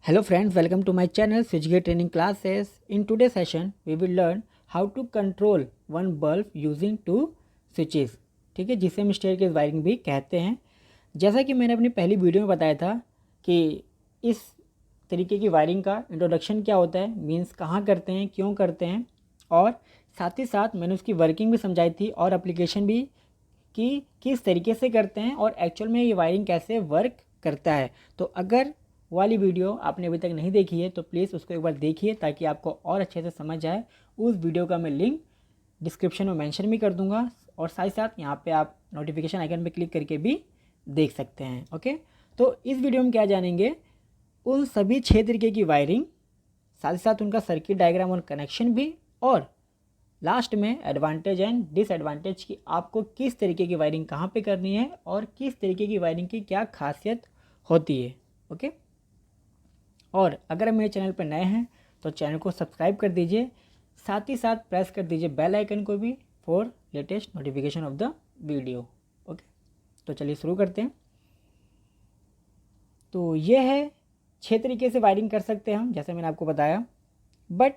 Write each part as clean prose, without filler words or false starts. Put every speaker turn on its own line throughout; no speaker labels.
Hello friends, welcome to my channel Switchgear Training Classes. In today's session, we will learn how to control one bulb using two switches. ठीक है, जिसे हम staircase wiring भी कहते हैं। जैसा कि मैंने अपनी पहली वीडियो में बताया था कि इस तरीके की वायरिंग का इंट्रोडक्शन क्या होता है, मीन्स कहाँ करते हैं, क्यों करते हैं, और साथ ही साथ मैंने उसकी वर्किंग भी समझाई थी और एप्लीकेशन भी कि किस तरीके से करते हैं और एक्चुअल में ये वायरिंग कैसे वर्क करता है। तो अगर वाली वीडियो आपने अभी तक नहीं देखी है तो प्लीज़ उसको एक बार देखिए ताकि आपको और अच्छे से समझ आए। उस वीडियो का मैं लिंक डिस्क्रिप्शन में मेंशन भी कर दूंगा और साथ ही साथ यहाँ पे आप नोटिफिकेशन आइकन पे क्लिक करके भी देख सकते हैं। ओके, तो इस वीडियो में क्या जानेंगे, उन सभी 6 तरीके की वायरिंग, साथ ही साथ उनका सर्किट डायग्राम और कनेक्शन भी, और लास्ट में एडवांटेज एंड डिसएडवांटेज की आपको किस तरीके की वायरिंग कहाँ पे करनी है और किस तरीके की वायरिंग की क्या खासियत होती है। ओके, और अगर मेरे चैनल पर नए हैं तो चैनल को सब्सक्राइब कर दीजिए, साथ ही साथ प्रेस कर दीजिए बेल आइकन को भी for latest notification of the video. Okay, तो चलिए शुरू करते हैं। तो ये है 6 तरीके से वायरिंग कर सकते हैं हम, जैसे मैंने आपको बताया, बट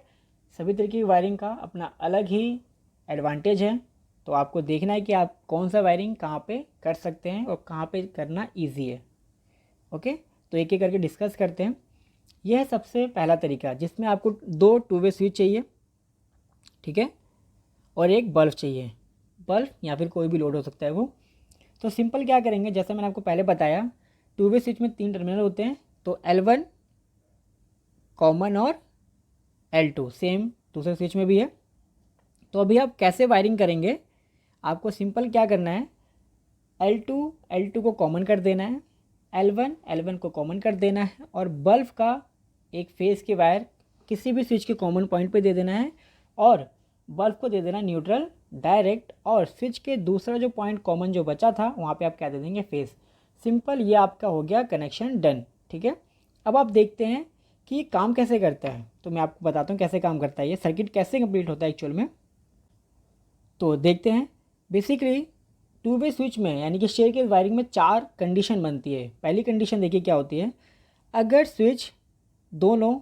सभी तरीके की वायरिंग का अपना अलग ही एडवांटेज है। तो आपको देखना है कि आप कौन सा वायरिंग कहाँ पे कर सकते हैं और कहाँ पे करना इजी है। ओके, तो एक एक करके डिस्कस करते हैं। यह है सबसे पहला तरीका जिसमें आपको 2 टू वे स्विच चाहिए, ठीक है, और एक बल्ब चाहिए। बल्ब या फिर कोई भी लोड हो सकता है वो। तो सिंपल क्या करेंगे, जैसे मैंने आपको पहले बताया, टू वे स्विच में 3 टर्मिनल होते हैं, तो L1 कॉमन और L2 सेम दूसरे स्विच में भी है। तो अभी आप कैसे वायरिंग करेंगे, आपको सिंपल क्या करना है, L2 को कॉमन कर देना है, L1 को कॉमन कर देना है, और बल्ब का एक फेस के वायर किसी भी स्विच के कॉमन पॉइंट पे दे देना है, और बल्ब को दे देना न्यूट्रल डायरेक्ट, और स्विच के दूसरा जो पॉइंट कॉमन जो बचा था वहाँ पे आप क्या दे देंगे, फेस। सिंपल, ये आपका हो गया कनेक्शन डन। ठीक है, अब आप देखते हैं कि ये काम कैसे करता है। तो मैं आपको बताता हूँ कैसे काम करता है, ये सर्किट कैसे कंप्लीट होता है एक्चुअल में। तो देखते हैं। बेसिकली टू वे स्विच में यानी कि शेयर के वायरिंग में 4 कंडीशन बनती है। पहली कंडीशन देखिए क्या होती है, अगर स्विच दोनों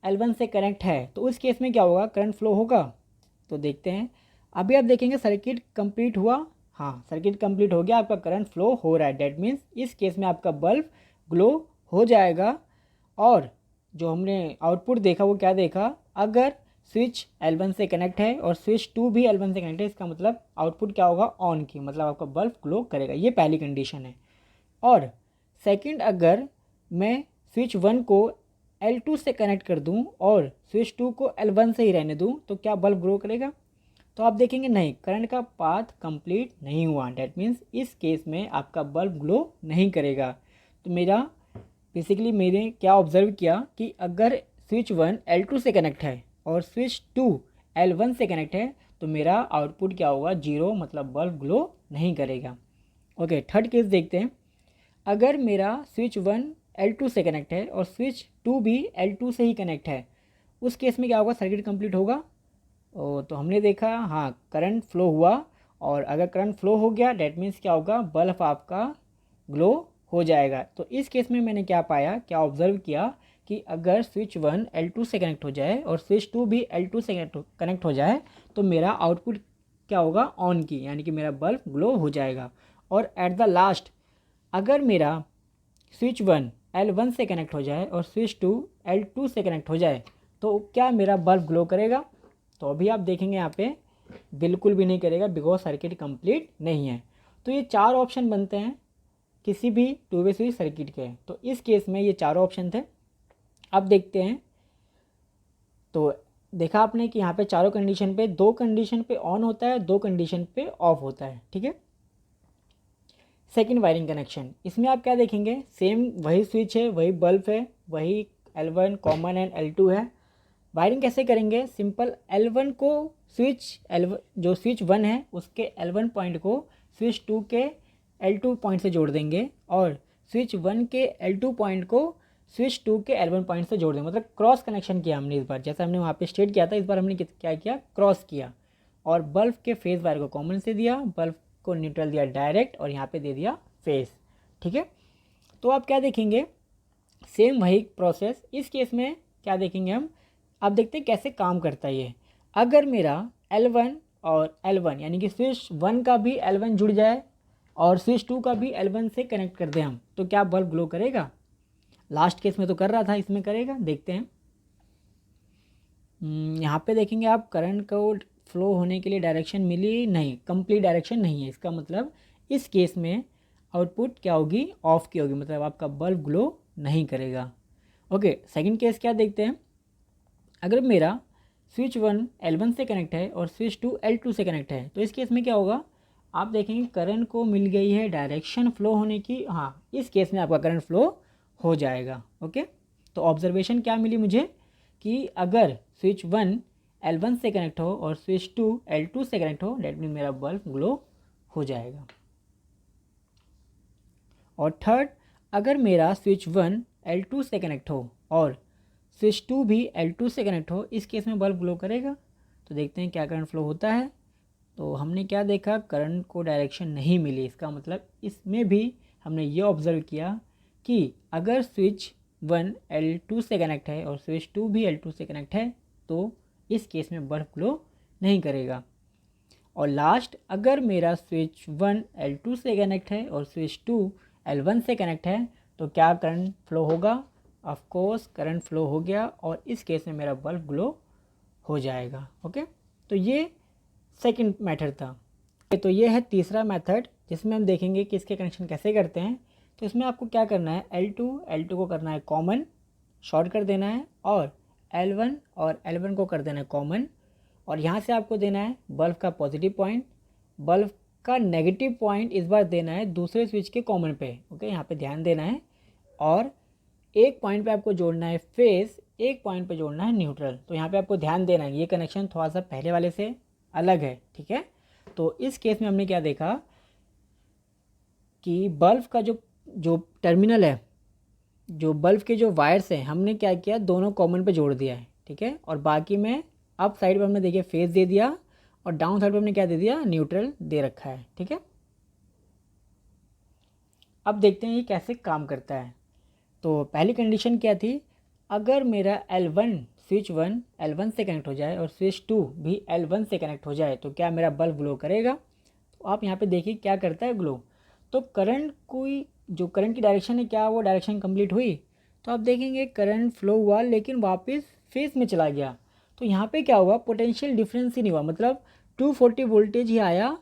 L1 से कनेक्ट है तो उस केस में क्या होगा, करंट फ्लो होगा। तो देखते हैं, अभी आप देखेंगे सर्किट कंप्लीट हुआ, हाँ सर्किट कंप्लीट हो गया, आपका करंट फ्लो हो रहा है। डेट मीन्स इस केस में आपका बल्ब ग्लो हो जाएगा। और जो हमने आउटपुट देखा वो क्या देखा, अगर स्विच L1 से कनेक्ट है और स्विच 2 भी L1 से कनेक्ट है, इसका मतलब आउटपुट क्या होगा, ऑन की, मतलब आपका बल्ब ग्लो करेगा। ये पहली कंडीशन है। और सेकंड, अगर मैं स्विच 1 को L2 से कनेक्ट कर दूं और स्विच 2 को L1 से ही रहने दूं तो क्या बल्ब ग्लो करेगा। तो आप देखेंगे नहीं, करंट का पाथ कंप्लीट नहीं हुआ। डेट मीन्स इस केस में आपका बल्ब ग्लो नहीं करेगा। तो मेरा बेसिकली मैंने क्या ऑब्जर्व किया कि अगर स्विच 1 L2 से कनेक्ट है और स्विच 2 L1 से कनेक्ट है तो मेरा आउटपुट क्या होगा, 0, मतलब बल्ब ग्लो नहीं करेगा। ओके, थर्ड केस देखते हैं। अगर मेरा स्विच 1 L2 से कनेक्ट है और स्विच 2 भी L2 से ही कनेक्ट है, उस केस में क्या होगा, सर्किट कंप्लीट होगा। तो हमने देखा, हाँ करंट फ्लो हुआ, और अगर करंट फ्लो हो गया डेट मीन्स क्या होगा, बल्ब आपका ग्लो हो जाएगा। तो इस केस में मैंने क्या पाया, क्या ऑब्जर्व किया कि अगर स्विच 1 L2 से कनेक्ट हो जाए और स्विच 2 भी L2 से कनेक्ट हो जाए तो मेरा आउटपुट क्या होगा, ऑन की, यानी कि मेरा बल्ब ग्लो हो जाएगा। और एट द लास्ट, अगर मेरा स्विच 1 L1 से कनेक्ट हो जाए और स्विच 2 L2 से कनेक्ट हो जाए तो क्या मेरा बल्ब ग्लो करेगा। तो अभी आप देखेंगे यहाँ पे बिल्कुल भी नहीं करेगा, बिकॉज सर्किट कंप्लीट नहीं है। तो ये 4 ऑप्शन बनते हैं किसी भी टू वे स्विच सर्किट के। तो इस केस में ये 4 ऑप्शन थे। अब देखते हैं। तो देखा आपने कि यहाँ पे चारों कंडीशन पे, 2 कंडीशन पे ऑन होता है, 2 कंडीशन पे ऑफ होता है। ठीक है, सेकंड वायरिंग कनेक्शन, इसमें आप क्या देखेंगे, सेम वही स्विच है, वही बल्ब है, वही L1 कॉमन एंड L2 है। वायरिंग कैसे करेंगे, सिंपल, L1 को स्विच L1 जो स्विच 1 है उसके L1 पॉइंट को स्विच 2 के L2 पॉइंट से जोड़ देंगे, और स्विच 1 के L2 पॉइंट को स्विच 2 के L1 पॉइंट से जोड़ देंगे। मतलब क्रॉस कनेक्शन किया हमने इस बार, जैसा हमने वहाँ पे स्टेट किया था, इस बार हमने क्या किया, क्रॉस किया। और बल्ब के फेस वायर को कॉमन से दिया, बल्ब को न्यूट्रल दिया डायरेक्ट, और यहाँ पे दे दिया फेस। ठीक है, तो आप क्या देखेंगे, सेम वही प्रोसेस इस केस में क्या देखेंगे हम, अब देखते हैं कैसे काम करता है ये। अगर मेरा L1 और L1 यानी कि स्विच 1 का भी L1 जुड़ जाए और स्विच 2 का भी L1 से कनेक्ट कर दें हम, तो क्या बल्ब ग्लो करेगा? लास्ट केस में तो कर रहा था, इसमें करेगा? देखते हैं। यहाँ पे देखेंगे आप, करंट को फ्लो होने के लिए डायरेक्शन मिली नहीं, कंप्लीट डायरेक्शन नहीं है। इसका मतलब इस केस में आउटपुट क्या होगी? ऑफ की होगी, मतलब आपका बल्ब ग्लो नहीं करेगा। ओके, सेकंड केस क्या देखते हैं। अगर मेरा स्विच 1 L1 से कनेक्ट है और स्विच 2 L2 से कनेक्ट है, तो इस केस में क्या होगा? आप देखेंगे करंट को मिल गई है डायरेक्शन फ्लो होने की। हाँ, इस केस में आपका करंट फ्लो हो जाएगा। ओके, तो ऑब्जर्वेशन क्या मिली मुझे कि अगर स्विच 1 L1 से कनेक्ट हो और स्विच 2 L2 से कनेक्ट हो, डेट मीन मेरा बल्ब ग्लो हो जाएगा। और थर्ड, अगर मेरा स्विच 1 L2 से कनेक्ट हो और स्विच 2 भी L2 से कनेक्ट हो, इस केस में बल्ब ग्लो करेगा। तो देखते हैं क्या करंट फ्लो होता है। तो हमने क्या देखा, करंट को डायरेक्शन नहीं मिली। इसका मतलब इसमें भी हमने ये ऑब्ज़र्व किया कि अगर स्विच 1 L2 से कनेक्ट है और स्विच 2 भी L2 से कनेक्ट है, तो इस केस में बल्ब ग्लो नहीं करेगा। और लास्ट, अगर मेरा स्विच 1 L2 से कनेक्ट है और स्विच 2 L1 से कनेक्ट है, तो क्या करंट फ्लो होगा? ऑफ कोर्स करंट फ्लो हो गया और इस केस में मेरा बल्ब ग्लो हो जाएगा। ओके, तो ये सेकंड मेथड था। तो ये है तीसरा मेथड, जिसमें हम देखेंगे कि इसके कनेक्शन कैसे करते हैं। तो इसमें आपको क्या करना है, L2 को करना है कॉमन, शॉर्ट कर देना है, और L1 और L1 को कर देना है कॉमन, और यहाँ से आपको देना है बल्ब का पॉजिटिव पॉइंट, बल्ब का नेगेटिव पॉइंट इस बार देना है दूसरे स्विच के कॉमन पे। ओके, यहाँ पे ध्यान देना है। और एक पॉइंट पे आपको जोड़ना है फेस, एक पॉइंट पे जोड़ना है न्यूट्रल। तो यहाँ पे आपको ध्यान देना है, ये कनेक्शन थोड़ा सा पहले वाले से अलग है, ठीक है। तो इस केस में हमने क्या देखा कि बल्ब का जो जो टर्मिनल है, जो बल्ब के जो वायर्स हैं, हमने क्या किया, दोनों कॉमन पे जोड़ दिया है, ठीक है। और बाकी में अप साइड पर हमने देखिए फेस दे दिया, और डाउन साइड पर हमने क्या दे दिया, न्यूट्रल दे रखा है, ठीक है। अब देखते हैं ये कैसे काम करता है। तो पहली कंडीशन क्या थी, अगर मेरा L1 स्विच 1 L1 से कनेक्ट हो जाए और स्विच 2 भी L1 से कनेक्ट हो जाए, तो क्या मेरा बल्ब ग्लो करेगा? तो आप यहाँ पे देखिए क्या करता है ग्लो। तो करंट, कोई जो करंट की डायरेक्शन है, क्या वो डायरेक्शन कंप्लीट हुई? तो आप देखेंगे करंट फ्लो हुआ लेकिन वापस फेस में चला गया। तो यहाँ पे क्या हुआ, पोटेंशियल डिफरेंस ही नहीं हुआ, मतलब 240 वोल्टेज ही आया,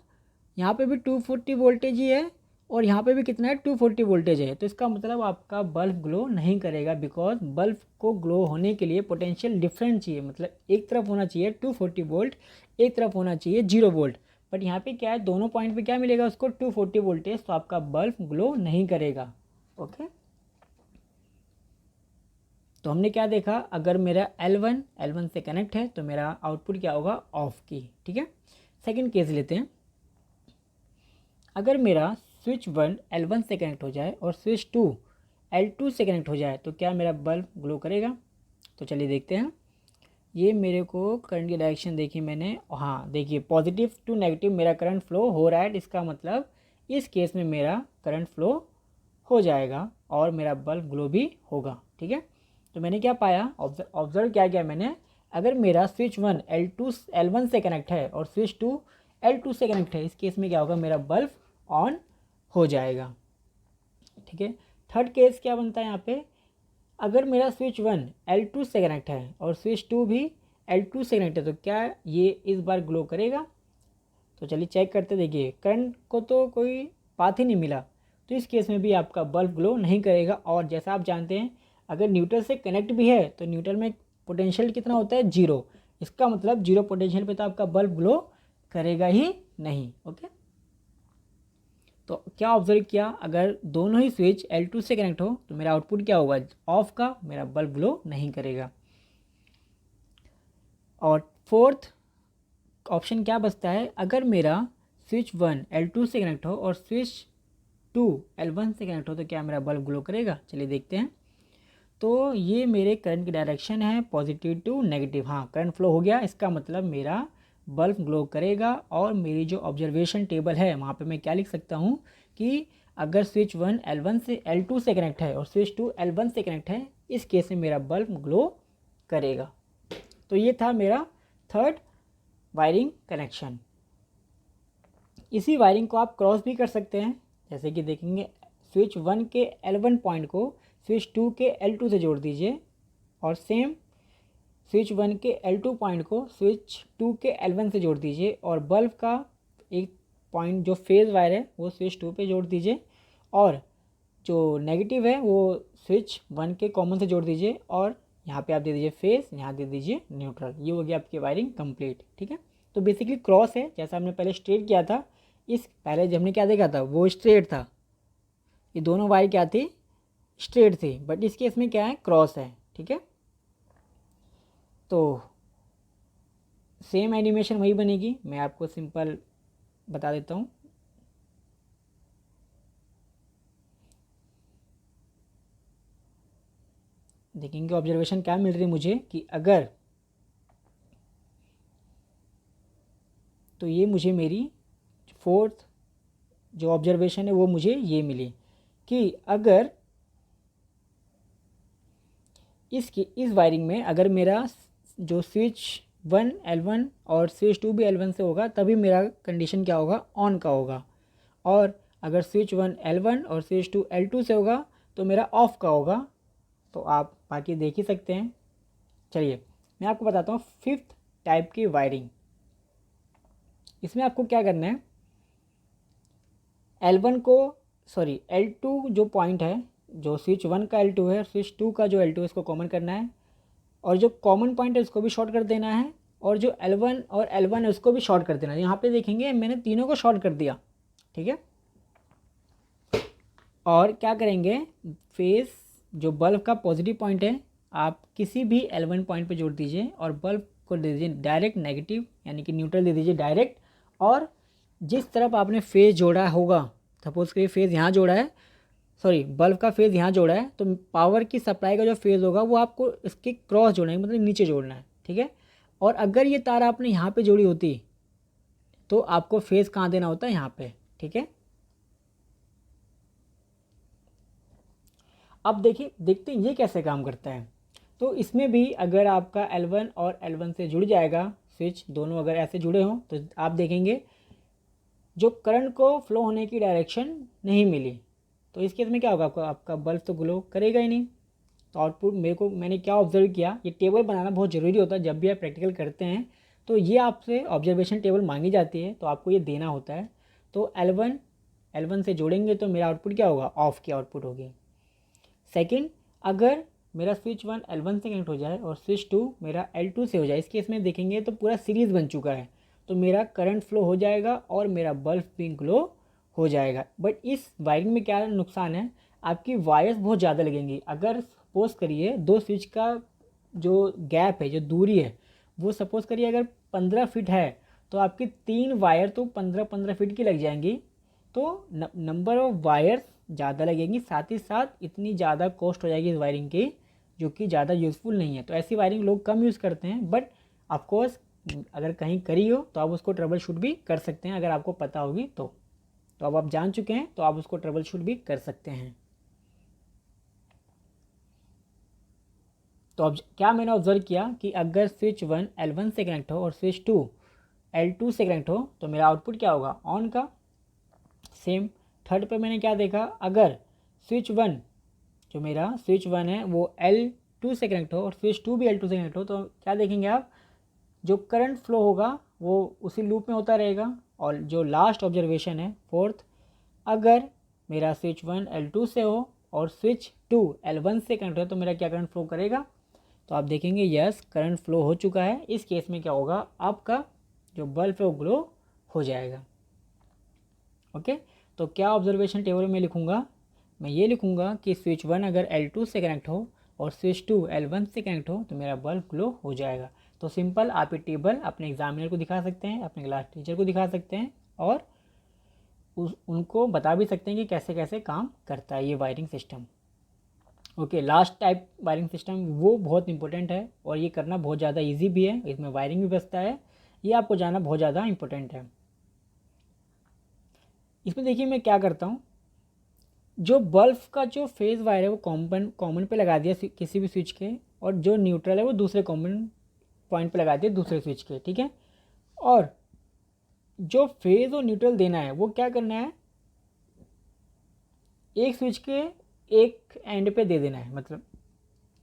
यहाँ पे भी 240 वोल्टेज ही है, और यहाँ पे भी कितना है, 240 वोल्टेज है। तो इसका मतलब आपका बल्ब ग्लो नहीं करेगा, बिकॉज बल्ब को ग्लो होने के लिए पोटेंशियल डिफरेंस चाहिए, मतलब एक तरफ होना चाहिए 240 वोल्ट, एक तरफ होना चाहिए 0 वोल्ट। बट यहाँ पे क्या है, दोनों पॉइंट पे क्या मिलेगा उसको, 240 वोल्टेज, तो आपका बल्ब ग्लो नहीं करेगा। ओके, तो हमने क्या देखा, अगर मेरा L1 से कनेक्ट है तो मेरा आउटपुट क्या होगा, ऑफ की, ठीक है। सेकेंड केस लेते हैं। अगर मेरा स्विच 1 L1 से कनेक्ट हो जाए और स्विच 2 L2 से कनेक्ट हो जाए, तो क्या मेरा बल्ब ग्लो करेगा? तो चलिए देखते हैं। ये मेरे को करंट की डायरेक्शन देखी मैंने, हाँ देखिए पॉजिटिव टू नेगेटिव मेरा करंट फ्लो हो रहा है। इसका मतलब इस केस में मेरा करंट फ्लो हो जाएगा और मेरा बल्ब ग्लो भी होगा, ठीक है। तो मैंने क्या पाया, ऑब्जर्व क्या किया मैंने, अगर मेरा स्विच 1 L1 से कनेक्ट है और स्विच 2 L2 से कनेक्ट है, इस केस में क्या होगा, मेरा बल्ब ऑन हो जाएगा, ठीक है। थर्ड केस क्या बनता है यहाँ पे, अगर मेरा स्विच 1 L2 से कनेक्ट है और स्विच 2 भी L2 से कनेक्ट है, तो क्या ये इस बार ग्लो करेगा? तो चलिए चेक करते, देखिए करंट को तो कोई पाथ ही नहीं मिला, तो इस केस में भी आपका बल्ब ग्लो नहीं करेगा। और जैसा आप जानते हैं, अगर न्यूट्रल से कनेक्ट भी है तो न्यूट्रल में पोटेंशियल कितना होता है, 0। इसका मतलब 0 पोटेंशियल पे तो आपका बल्ब ग्लो करेगा ही नहीं। ओके, तो क्या ऑब्जर्व किया, अगर दोनों ही स्विच L2 से कनेक्ट हो तो मेरा आउटपुट क्या होगा, ऑफ का, मेरा बल्ब ग्लो नहीं करेगा। और फोर्थ ऑप्शन क्या बचता है, अगर मेरा स्विच 1 L2 से कनेक्ट हो और स्विच 2 L1 से कनेक्ट हो, तो क्या मेरा बल्ब ग्लो करेगा? चलिए देखते हैं। तो ये मेरे करंट की डायरेक्शन है पॉजिटिव टू नेगेटिव, हाँ करंट फ्लो हो गया, इसका मतलब मेरा बल्ब ग्लो करेगा। और मेरी जो ऑब्जर्वेशन टेबल है, वहाँ पे मैं क्या लिख सकता हूँ कि अगर स्विच 1 L1 से L2 से कनेक्ट है और स्विच 2 L1 से कनेक्ट है, इस केस में मेरा बल्ब ग्लो करेगा। तो ये था मेरा थर्ड वायरिंग कनेक्शन। इसी वायरिंग को आप क्रॉस भी कर सकते हैं, जैसे कि देखेंगे स्विच 1 के L1 पॉइंट को स्विच 2 के L2 से जोड़ दीजिए और सेम स्विच 1 के L2 पॉइंट को स्विच 2 के L1 से जोड़ दीजिए और बल्ब का एक पॉइंट जो फेज़ वायर है वो स्विच 2 पे जोड़ दीजिए और जो नेगेटिव है वो स्विच 1 के कॉमन से जोड़ दीजिए और यहाँ पे आप दे दीजिए फेस, यहाँ दे दीजिए न्यूट्रल। ये हो गया आपकी वायरिंग कंप्लीट। ठीक है, तो बेसिकली क्रॉस है, जैसा हमने पहले स्ट्रेट किया था, इस पहले जब हमने क्या देखा था वो स्ट्रेट था, ये दोनों वायर क्या थी, स्ट्रेट थी, बट इस केस में क्या है, क्रॉस है। ठीक है, तो सेम एनिमेशन वही बनेगी, मैं आपको सिंपल बता देता हूँ। देखेंगे ऑब्जर्वेशन क्या मिल रही है मुझे कि अगर, तो ये मुझे मेरी फोर्थ जो ऑब्जर्वेशन है वो मुझे ये मिली कि अगर इस वायरिंग में अगर मेरा जो स्विच 1 L1 और स्विच 2 भी L1 से होगा तभी मेरा कंडीशन क्या होगा, ऑन का होगा, और अगर स्विच 1 L1 और स्विच 2 L2 से होगा तो मेरा ऑफ का होगा। तो आप बाकी देख ही सकते हैं। चलिए मैं आपको बताता हूँ फिफ्थ टाइप की वायरिंग। इसमें आपको क्या करना है, L2 जो पॉइंट है, जो स्विच 1 का L2 है, स्विच 2 का जो L2 है इसको कॉमन करना है और जो कॉमन पॉइंट है उसको भी शॉर्ट कर देना है और जो L1 और L1 है उसको भी शॉर्ट कर देना है। यहाँ पे देखेंगे मैंने तीनों को शॉर्ट कर दिया। ठीक है, और क्या करेंगे, फेस जो बल्ब का पॉजिटिव पॉइंट है आप किसी भी L1 पॉइंट पे जोड़ दीजिए और बल्ब को दे दीजिए डायरेक्ट नेगेटिव, यानी कि न्यूट्रल दे दीजिए डायरेक्ट, और जिस तरफ आपने फेस जोड़ा होगा, सपोज करिए फेस यहाँ जोड़ा है, सॉरी बल्ब का फेज़ यहाँ जोड़ा है, तो पावर की सप्लाई का जो फेज़ होगा वो आपको इसके क्रॉस जोड़ना है, मतलब नीचे जोड़ना है। ठीक है, और अगर ये तार आपने यहाँ पे जोड़ी होती तो आपको फेज़ कहाँ देना होता है, यहाँ पे। ठीक है, अब देखिए देखते हैं ये कैसे काम करता है। तो इसमें भी अगर आपका L1 और L1 से जुड़ जाएगा स्विच, दोनों अगर ऐसे जुड़े हों तो आप देखेंगे जो करंट को फ्लो होने की डायरेक्शन नहीं मिली, तो इस केस में क्या होगा, आपका बल्ब तो ग्लो करेगा ही नहीं। तो आउटपुट मैंने क्या ऑब्जर्व किया, ये टेबल बनाना बहुत ज़रूरी होता है जब भी आप प्रैक्टिकल करते हैं, तो ये आपसे ऑब्जर्वेशन टेबल मांगी जाती है, तो आपको ये देना होता है। तो L1 से जोड़ेंगे तो मेरा आउटपुट क्या होगा, ऑफ की आउटपुट होगी। सेकेंड, अगर मेरा स्विच 1 L1 से कनेक्ट हो जाए और स्विच 2 मेरा L2 से हो जाए, इस केस में देखेंगे तो पूरा सीरीज़ बन चुका है, तो मेरा करंट फ्लो हो जाएगा और मेरा बल्ब भी ग्लो हो जाएगा। बट इस वायरिंग में क्या नुकसान है, आपकी वायर्स बहुत ज़्यादा लगेंगी। अगर सपोज़ करिए दो स्विच का जो गैप है, जो दूरी है, वो सपोज़ करिए अगर 15 फीट है तो आपकी 3 वायर तो 15-15 फीट की लग जाएंगी, तो नंबर ऑफ वायर्स ज़्यादा लगेंगी, साथ ही साथ इतनी ज़्यादा कॉस्ट हो जाएगी इस वायरिंग की, जो कि ज़्यादा यूज़फुल नहीं है। तो ऐसी वायरिंग लोग कम यूज़ करते हैं, बट ऑफकोर्स अगर कहीं करी हो तो आप उसको ट्रबल शूट भी कर सकते हैं, अगर आपको पता होगी तो अब आप जान चुके हैं तो आप उसको ट्रबल शूट भी कर सकते हैं। तो अब क्या मैंने ऑब्जर्व किया कि अगर स्विच 1 L1 से कनेक्ट हो और स्विच 2 L2 से कनेक्ट हो तो मेरा आउटपुट क्या होगा, ऑन का। सेम थर्ड पे मैंने क्या देखा, अगर स्विच 1 जो मेरा स्विच 1 है वो L2 से कनेक्ट हो और स्विच 2 भी L2 से कनेक्ट हो, तो क्या देखेंगे आप, जो करंट फ्लो होगा वो उसी लूप में होता रहेगा। और जो लास्ट ऑब्जर्वेशन है फोर्थ, अगर मेरा स्विच 1 L2 से हो और स्विच 2 L1 से कनेक्ट हो तो मेरा क्या करंट फ्लो करेगा, तो आप देखेंगे यस करंट फ्लो हो चुका है। इस केस में क्या होगा, आपका जो बल्ब है वो ग्लो हो जाएगा। ओके, तो क्या ऑब्जर्वेशन टेबल में लिखूँगा, मैं ये लिखूँगा कि स्विच 1 अगर L2 से कनेक्ट हो और स्विच 2 L1 से कनेक्ट हो तो मेरा बल्ब ग्लो हो जाएगा। तो सिंपल आप ये टेबल अपने एग्जामिनर को दिखा सकते हैं, अपने क्लास टीचर को दिखा सकते हैं और उनको बता भी सकते हैं कि कैसे कैसे काम करता है ये wiring system. Okay, last type wiring system वो बहुत इंपॉर्टेंट है और ये करना बहुत ज़्यादा इजी भी है, इसमें वायरिंग भी बचता है, ये आपको जानना बहुत ज़्यादा इंपॉर्टेंट है। इसमें देखिए मैं क्या करता हूँ, जो बल्ब का जो फेज़ वायर है वो कॉमन पे लगा दिया किसी भी स्विच के, और जो न्यूट्रल है वो दूसरे कॉमन पॉइंट पे लगा दिया दूसरे स्विच के, ठीक है। और जो फेज़ और न्यूट्रल देना है वो क्या करना है, एक स्विच के एक एंड पे दे देना है, मतलब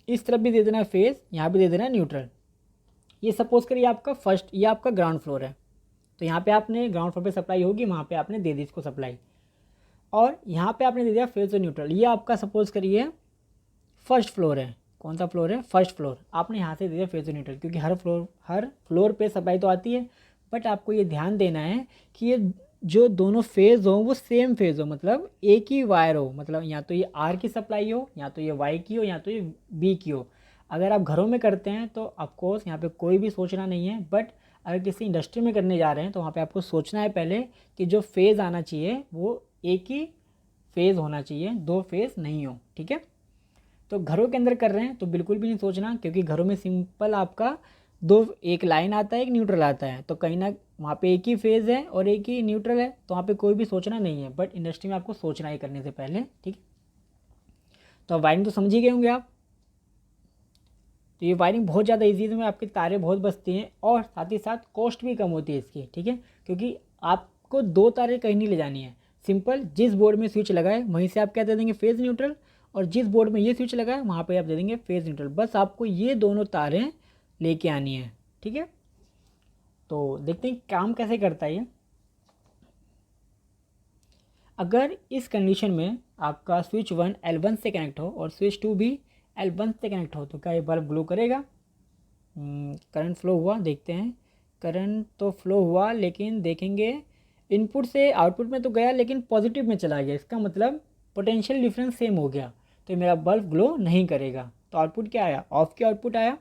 इस तरफ भी दे देना है फेज़, यहाँ भी दे देना है न्यूट्रल। ये सपोज़ करिए आपका फर्स्ट, ये आपका ग्राउंड फ्लोर है, तो यहाँ पे आपने ग्राउंड फ्लोर पे सप्लाई होगी, वहाँ पे आपने दे दी इसको सप्लाई, और यहाँ पे आपने दे दिया फेज़ और न्यूट्रल। ये आपका सपोज़ करिए फर्स्ट फ्लोर है, कौन सा फ्लोर है, फर्स्ट फ्लोर। आपने यहाँ से दे दिया फेज़ और न्यूट्रल, क्योंकि हर फ्लोर पे सप्लाई तो आती है, बट आपको ये ध्यान देना है कि ये जो दोनों फेज़ हो वो सेम फेज़ हो, मतलब एक ही वायर हो, मतलब या तो ये आर की सप्लाई हो, या तो ये वाई की हो, या तो ये बी की हो। अगर आप घरों में करते हैं तो ऑफकोर्स यहाँ पे कोई भी सोचना नहीं है, बट अगर किसी इंडस्ट्री में करने जा रहे हैं तो वहाँ पे आपको सोचना है पहले कि जो फेज़ आना चाहिए वो एक ही फेज़ होना चाहिए, दो फेज़ नहीं हो, ठीक है। तो घरों के अंदर कर रहे हैं तो बिल्कुल भी नहीं सोचना, क्योंकि घरों में सिंपल आपका दो, एक लाइन आता है, एक न्यूट्रल आता है, तो कहीं ना वहाँ पे एक ही फेज़ है और एक ही न्यूट्रल है, तो वहाँ पे कोई भी सोचना नहीं है, बट इंडस्ट्री में आपको सोचना है करने से पहले, ठीक। तो अब वायरिंग तो समझ ही गए होंगे आप। तो ये वायरिंग बहुत ज़्यादा ईजी है, इसमें आपकी तारें बहुत बचती हैं और साथ ही साथ कॉस्ट भी कम होती है इसकी, ठीक है, क्योंकि आपको दो तारें कहीं नहीं ले जानी है। सिंपल जिस बोर्ड में स्विच लगाए वहीं से आप क्या दे देंगे, फेज़ न्यूट्रल, और जिस बोर्ड में ये स्विच लगा है वहाँ पे आप दे देंगे फेज़ न्यूट्रल। बस आपको ये दोनों तारें लेके आनी है, ठीक है। तो देखते हैं काम कैसे करता है ये। अगर इस कंडीशन में आपका स्विच 1 L1 से कनेक्ट हो और स्विच 2 भी L1 से कनेक्ट हो, तो क्या ये बल्ब ग्लो करेगा? करंट फ्लो हुआ, देखते हैं। करंट तो फ्लो हुआ, लेकिन देखेंगे इनपुट से आउटपुट में तो गया लेकिन पॉजिटिव में चला गया, इसका मतलब पोटेंशियल डिफरेंस सेम हो गया, तो मेरा बल्ब ग्लो नहीं करेगा। तो आउटपुट क्या आया, ऑफ की आउटपुट आया।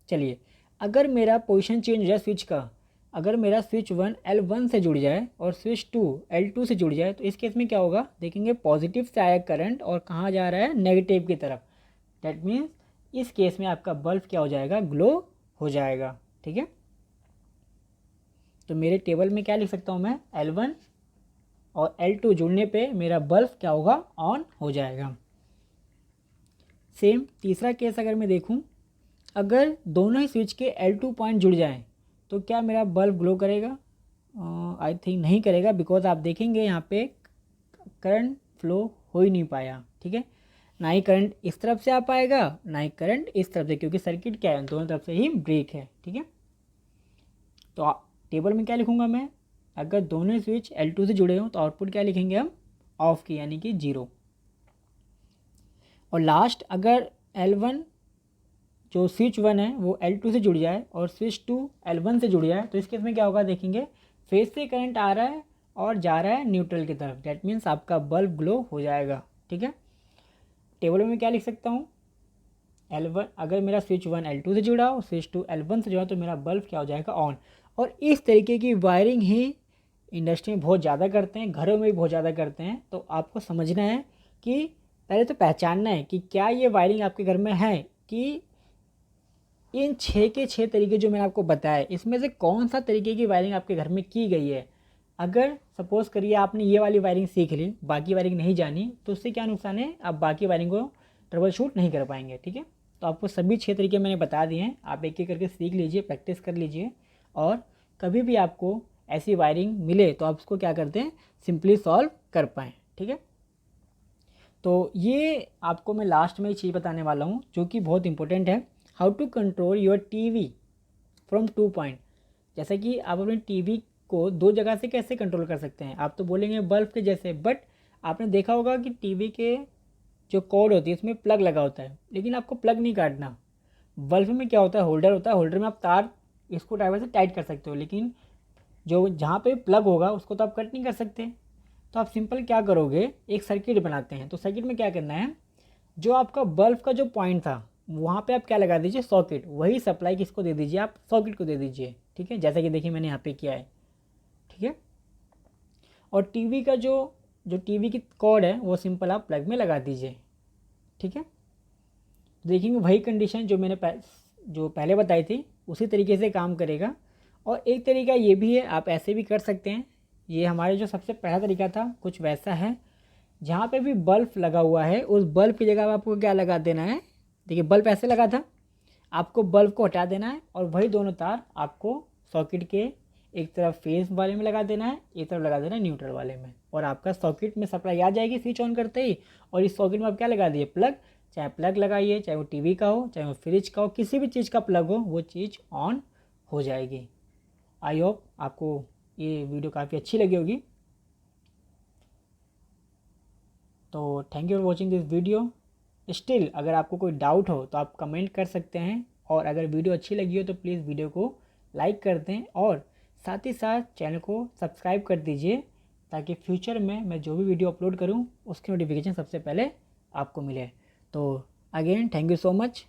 चलिए, अगर मेरा पोजीशन चेंज हो जाए स्विच का, अगर मेरा स्विच 1 L1 से जुड़ जाए और स्विच 2 L2 से जुड़ जाए, तो इस केस में क्या होगा, देखेंगे पॉजिटिव से आया करंट और कहाँ जा रहा है, नेगेटिव की तरफ। डैट मीन्स इस केस में आपका बल्ब क्या हो जाएगा, ग्लो हो जाएगा, ठीक है। तो मेरे टेबल में क्या लिख सकता हूँ मैं, L1 और L2 जुड़ने पे मेरा बल्ब क्या होगा, ऑन हो जाएगा। सेम तीसरा केस अगर मैं देखूँ, अगर दोनों ही स्विच के L2 पॉइंट जुड़ जाएं तो क्या मेरा बल्ब ग्लो करेगा? आई थिंक नहीं करेगा, बिकॉज आप देखेंगे यहाँ पे करंट फ्लो हो ही नहीं पाया, ठीक है। ना ही करंट इस तरफ से आ पाएगा, ना ही करंट इस तरफ से, क्योंकि सर्किट क्या है, दोनों तरफ से ही ब्रेक है, ठीक है। तो टेबल में क्या लिखूँगा मैं, अगर दोनों स्विच L2 से जुड़े हों तो आउटपुट क्या लिखेंगे हम, ऑफ की, यानी कि 0। और लास्ट, अगर L1 जो स्विच 1 है वो L2 से जुड़ जाए और स्विच 2 L1 से जुड़ जाए, तो इस केस में क्या होगा, देखेंगे फेज से करंट आ रहा है और जा रहा है न्यूट्रल की तरफ। डैट मीन्स आपका बल्ब ग्लो हो जाएगा, ठीक है। टेबल में क्या लिख सकता हूँ, L1, अगर मेरा स्विच 1 L2 से जुड़ा हो, स्विच 2 L1 से जुड़ा, तो मेरा बल्ब क्या हो जाएगा, ऑन। और इस तरीके की वायरिंग ही इंडस्ट्री में बहुत ज़्यादा करते हैं, घरों में भी बहुत ज़्यादा करते हैं। तो आपको समझना है कि पहले तो पहचानना है कि क्या ये वायरिंग आपके घर में है, कि इन 6 के 6 तरीके जो मैंने आपको बताया, इसमें से कौन सा तरीके की वायरिंग आपके घर में की गई है। अगर सपोज़ करिए आपने ये वाली वायरिंग सीख ली, बाकी वायरिंग नहीं जानी, तो उससे क्या नुकसान है, आप बाकी वायरिंग को ट्रबल शूट नहीं कर पाएंगे, ठीक है। तो आपको सभी 6 तरीके मैंने बता दिए हैं, आप एक एक करके सीख लीजिए, प्रैक्टिस कर लीजिए, और कभी भी आपको ऐसी वायरिंग मिले तो आप उसको क्या करते हैं, सिंपली सॉल्व कर पाएँ, ठीक है। तो ये आपको मैं लास्ट में एक चीज़ बताने वाला हूँ जो कि बहुत इंपॉर्टेंट है, how to control your TV from 2 point. जैसे कि आप अपने टीवी को दो जगह से कैसे कंट्रोल कर सकते हैं, आप तो बोलेंगे बल्ब के जैसे, बट आपने देखा होगा कि टीवी के जो कॉर्ड होती है उसमें प्लग लगा होता है, लेकिन आपको प्लग नहीं काटना। बल्ब में क्या होता है, होल्डर होता है, होल्डर में आप तार इसको ड्राइवर से टाइट कर सकते हो, लेकिन जो जहाँ पे प्लग होगा उसको तो आप कट नहीं कर सकते। तो आप सिंपल क्या करोगे, एक सर्किट बनाते हैं। तो सर्किट में क्या करना है, जो आपका बल्ब का जो पॉइंट था वहाँ पे आप क्या लगा दीजिए, सॉकेट, वही सप्लाई किसको दे दीजिए, आप सॉकेट को दे दीजिए, ठीक है, जैसा कि देखिए मैंने यहाँ पे किया है, ठीक है। और टीवी का जो टीवी की कॉर्ड है वो सिंपल आप प्लग में लगा दीजिए, ठीक है। देखेंगे वही कंडीशन जो मैंने जो पहले बताई थी उसी तरीके से काम करेगा। और एक तरीका ये भी है, आप ऐसे भी कर सकते हैं, ये हमारे जो सबसे पहला तरीका था कुछ वैसा है, जहाँ पे भी बल्ब लगा हुआ है उस बल्ब की जगह पे आपको क्या लगा देना है, देखिए बल्ब ऐसे लगा था, आपको बल्ब को हटा देना है और वही दोनों तार आपको सॉकेट के एक तरफ फेस वाले में लगा देना है, एक तरफ लगा देना है न्यूट्रल वाले में, और आपका सॉकेट में सप्लाई आ जाएगी स्विच ऑन करते ही। और इस सॉकेट में आप क्या लगा दिए, प्लग, चाहे प्लग लगाइए, चाहे वो टीवी का हो, चाहे वो फ्रिज का हो, किसी भी चीज़ का प्लग हो, वो चीज़ ऑन हो जाएगी। आई होप आपको ये वीडियो काफ़ी अच्छी लगी होगी। तो thank you for watching this video. Still अगर आपको कोई डाउट हो तो आप कमेंट कर सकते हैं, और अगर वीडियो अच्छी लगी हो तो प्लीज़ वीडियो को लाइक कर दें और साथ ही साथ चैनल को सब्सक्राइब कर दीजिए, ताकि फ्यूचर में मैं जो भी वीडियो अपलोड करूं उसकी नोटिफिकेशन सबसे पहले आपको मिले। तो again thank you so much.